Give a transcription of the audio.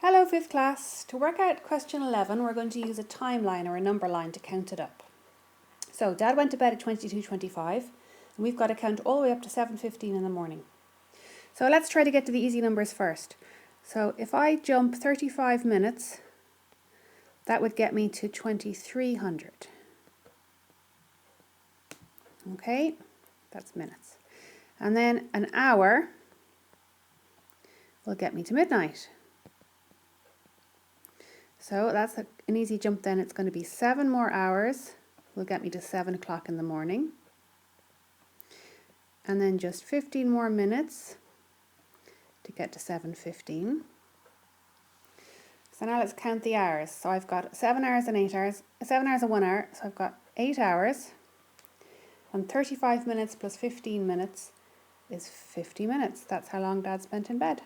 Hello 5th class. To work out question 11, we're going to use a timeline or a number line to count it up. So Dad went to bed at 22:25 and we've got to count all the way up to 7:15 in the morning. So let's try to get to the easy numbers first. So if I jump 35 minutes, that would get me to 2300. Okay, that's minutes. And then an hour will get me to midnight. So that's an easy jump then. It's going to be 7 more hours will get me to 7 o'clock in the morning. And then just 15 more minutes to get to 7:15. So now let's count the hours. So I've got 7 hours and 8 hours, 7 hours and 1 hour. So I've got 8 hours. And 35 minutes plus 15 minutes is 50 minutes. That's how long Dad spent in bed.